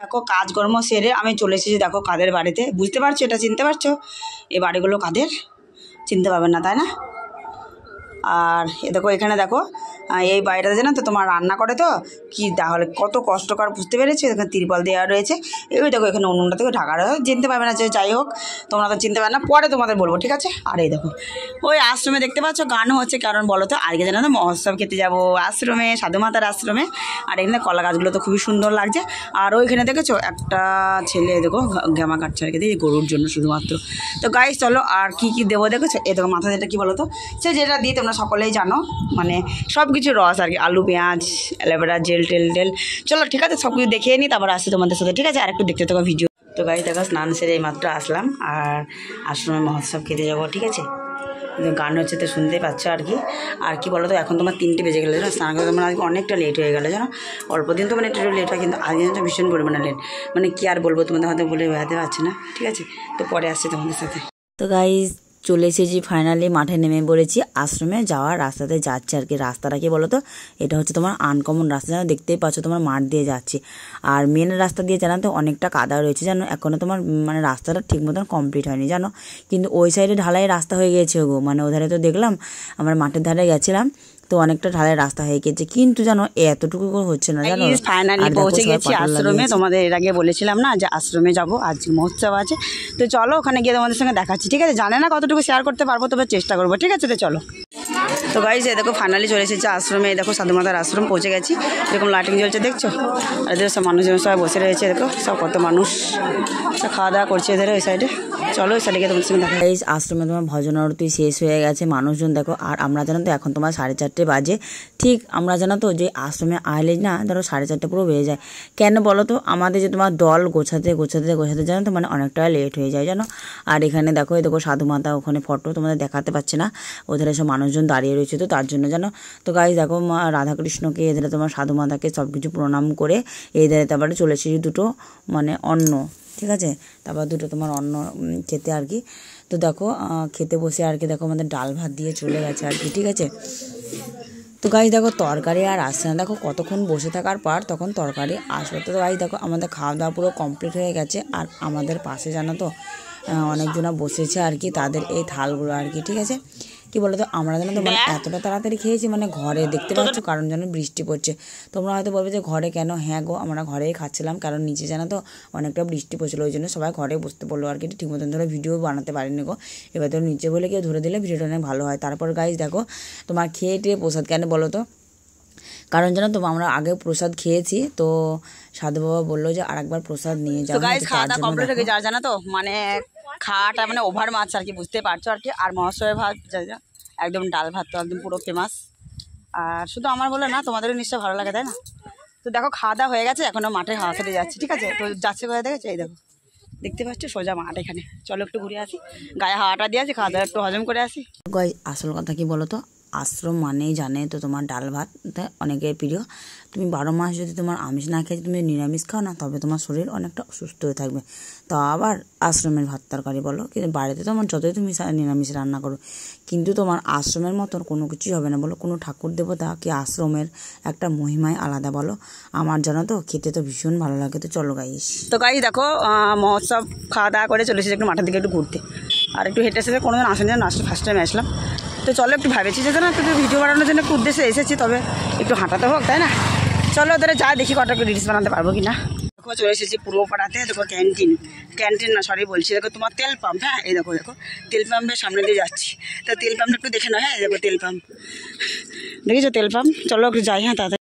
দেখো কাজকর্ম সেরে আমি চলে এসেছি দেখো কাদের বাড়িতে, বুঝতে পারছো? এটা চিনতে পারছো? এই বাড়িগুলো কাদের চিনতে পারবেন না, তাই না? আর এ দেখো এখানে দেখো এই বাড়িটাতে জানো তো তোমার রান্না করে তো কি তাহলে কত কষ্টকর, বুঝতে পেরেছো? এখানে তিরপল দেওয়া রয়েছে। এই দেখো এখানে উনুনটা থেকে ঢাকা রয়েছে, চিনতে পারবে না। যাই হোক তোমরা তো চিনতে পারবে না, পরে তোমাদের বলবো, ঠিক আছে? আর এই দেখো ওই আশ্রমে দেখতে পাচ্ছ গান হচ্ছে, কারণ বলো তো আজকে জানো তো মহোৎসব খেতে যাবো আশ্রমে, সাধুমাতার আশ্রমে। আর এখানে কলা গাছগুলো তো খুবই সুন্দর লাগছে। আর ওইখানে দেখেছো একটা ছেলে দেখো গ্যামা কাটছে আর কি গরুর জন্য শুধুমাত্র। তো গাইস চলো আর কি কি দেবো দেখেছো? এ দেখো মাথায় যেটা কি বলো তো, সে যেটা দিই তোমরা সকলেই জানো, মানে সব কিছু রস আর কি, আলু পেঁয়াজ অ্যালোভেরা জেল টেল। চলো ঠিক আছে, সব কিছু দেখিয়ে নিই, তারপর আসছি তোমাদের সাথে, ঠিক আছে? আর একটু দেখতে থাকো ভিডিও। তো গাইস দেখো স্নান সেরে এই মাত্র আসলাম আর আশ্রমে মহোৎসব খেতে যাবো, ঠিক আছে? গান হচ্ছে তো শুনতেই পাচ্ছ আর কি। আর কি বলো তো এখন তোমার 3টে বেজে গেলে জানো, স্নান করতে তোমার আজকে অনেকটা লেট হয়ে গেলো জানো। অল্প দিন তো মানে একটু লেট হয়, কিন্তু আজকে তো ভীষণ পরিমাণে লেট, মানে কি আর বলবো তোমাদের হয়তো বলে বেড়াতে পারছি না, ঠিক আছে? তো পরে আসছি তোমাদের সাথে। তো গাইস চলে এসেছি ফাইনালি, মাঠে নেমে পড়েছি, আশ্রমে যাওয়ার রাস্তাতে যাচ্ছে আর কি। রাস্তাটা কি বলো তো, এটা হচ্ছে তোমার আনকমন রাস্তা, জানো দেখতেই পাচ্ছ, তোমার মাঠ দিয়ে যাচ্ছি। আর মেন রাস্তা দিয়ে জানো তো অনেকটা কাদা রয়েছে জানো, এখনও তোমার মানে রাস্তাটা ঠিক মতন কমপ্লিট হয়নি জানো। কিন্তু ওই সাইডে ঢালাই রাস্তা হয়ে গেছে গো, মানে ওধারে তো দেখলাম, আমার মাঠের ধারে গেছিলাম তো অনেকটা ঢালাই রাস্তা হয়ে গেছে, কিন্তু জানো এতটুকু হচ্ছে না জানো। ফাইনালি পৌঁছে গেছি আশ্রমে, তোমাদের এর আগে বলেছিলাম না যে আশ্রমে যাব, আজ মহোৎসব আছে। তো চলো ওখানে গিয়ে তোমাদের সঙ্গে দেখাচ্ছি, ঠিক আছে? জানে না কতটুকু শেয়ার করতে পারবো, তবে চেষ্টা করবো, ঠিক আছে? তো চলো। তো গাইস এই দেখো ফাইনালি চলে এসেছে আশ্রমে, দেখো সাধুমাতার আশ্রম পৌঁছে গেছি। এরকম লাইটিং জ্বলছে দেখছো, আর এদের সব মানুষজন সবাই বসে রয়েছে, দেখো সব কত মানুষ সব খাওয়া দাওয়া করছে এদের ওই সাইডে। চলো ওই সাইডে গিয়ে তোমার সঙ্গে দেখা। এই আশ্রমে তোমার ভজন আরতি শেষ হয়ে গেছে, মানুষজন দেখো। আর আমরা জানো তো এখন তোমার 4:30 বাজে, ঠিক আমরা জানো তো যে আশ্রমে আইলে না ধরো 4:30 পুরো বেজে যায়। কেন বলো তো, আমাদের যে তোমার দল গোছাতে জানো তো মানে অনেকটা লেট হয়ে যায় জানো। আর এখানে দেখো এই দেখো সাধুমাতা, ওখানে ফটো তোমাদের দেখাতে পারছে না, ওধারে সব মানুষজন দাঁড়িয়ে রয়েছে, তো তার জন্য জানো। তো গাইস দেখো রাধাকৃষ্ণকে এধারে তোমার সাধুমাতাকে সব কিছু প্রণাম করে এই ধারে তারপরে চলে এসেছি দুটো মানে অন্ন, ঠিক আছে? তারপর দুটো তোমার অন্ন খেতে আর কি। তো দেখো খেতে বসে আর কি, দেখো আমাদের ডাল ভাত দিয়ে চলে গেছে আর কি, ঠিক আছে? তো গাইস দেখো তরকারি আর আসছে না, দেখো কতক্ষণ বসে থাকার পর তখন তরকারি আসবে। তো গাইস দেখো আমাদের খাওয়া দাওয়া পুরো কমপ্লিট হয়ে গেছে। আর আমাদের পাশে জানো তো অনেকজনা বসেছে আর কি, তাদের এই থালগুলো আর কি, ঠিক আছে? কি বলো তো আমরা জানো তো মানে এতটা তাড়াতাড়ি খেয়েছি, মানে ঘরে দেখতে পাচ্ছ, কারণ যেন বৃষ্টি পড়ছে। তোমরা হয়তো বলবে যে ঘরে কেন? হ্যাঁ গো, আমরা ঘরেই খাচ্ছিলাম, কারণ নিচে জানো তো অনেকটা বৃষ্টি পড়ছিল, ওই জন্য সবাই ঘরে বসতে বললো আর কি। ঠিক মতন ধরো ভিডিও বানাতে পারিনি গো, এবার তো নিচে বলে কেউ ধরে দিলে ভিডিওটা অনেক ভালো হয়। তারপর গাইস দেখো তোমার খেয়ে টেয়ে প্রসাদ কেন বলো তো, কারণ জানো তো আমরা আগে প্রসাদ খেয়েছি, তো সাধু বাবা বললো যে আরেকবার প্রসাদ নিয়ে যাও। খাওয়া দাওয়া কমপ্লিট হয়ে গেছে, আর জানো তো মানে খাওয়াটা মানে ওভার মাছ আর কি, বুঝতে পারছো আর কি। আর মহাশয়ের ভাত একদম ডাল ভাত তো একদম পুরো ফেমাস, আর শুধু আমার বলে না তোমাদেরও নিশ্চয় ভালো লাগে, তাই না? তো দেখো খাওয়া দাওয়া হয়ে গেছে, এখনও মাঠে হাওয়া খেতে যাচ্ছি, ঠিক আছে? তো যাচ্ছে কোথায় দেখেছো, এই দেখো দেখতে পাচ্ছ সোজা মাঠ এখানে। চলো একটু ঘুরে আসি, গায়ে হাওয়াটা দিয়ে আসি, খাওয়া দাওয়া একটু হজম করে আসি। আসল কথা কি বলো তো, আশ্রম মানেই জানে তো তোমার ডাল ভাত অনেকের প্রিয়। তুমি 12 মাস যদি তোমার আমিষ না খেয়ে তুমি নিরামিষ খাও না, তবে তোমার শরীর অনেকটা অসুস্থ হয়ে থাকবে। তো আবার আশ্রমের ভাত তরকারি বলো, কিন্তু বাড়িতে তোমার যতই তুমি নিরামিষ রান্না করো, কিন্তু তোমার আশ্রমের মতন কোনো কিছুই হবে না বলো। কোনো ঠাকুর দেবতা কি আশ্রমের একটা মহিমাই আলাদা বলো। আমার জানো তো খেতে তো ভীষণ ভালো লাগে। তো চলো গাইস, তো গাইস দেখো মহোৎসব খাওয়া দাওয়া করে চলে এসেছি একটু মাঠের দিকে একটু ঘুরতে, আর একটু হেঁটে এসেছে, কোনোদিন আসেন যেন আসলে ফার্স্ট টাইম আসলাম। তো চলো একটু ভাবেছি যে না একটু ভিডিও বানানোর জন্য একটু উদ্দেশ্যে এসেছি, তবে একটু হাঁটাতে হোক, তাই না? চলো ওদের যা দেখি কটা একটু রিলস বানাতে পারবো কি না। দেখো চলে এসেছি পূর্ব পাড়াতে, দেখো ক্যান্টিন না সরি বলছি, দেখো তোমার তেল পাম্প। হ্যাঁ এই দেখো তেল পাম্পের সামনে দিয়ে যাচ্ছি, তো তেল পাম্পটা একটু দেখে নাও। হ্যাঁ দেখো তেল পাম্প, দেখেছো তেল পাম্প, চলো একটু যাই। হ্যাঁ তাড়াতাড়ি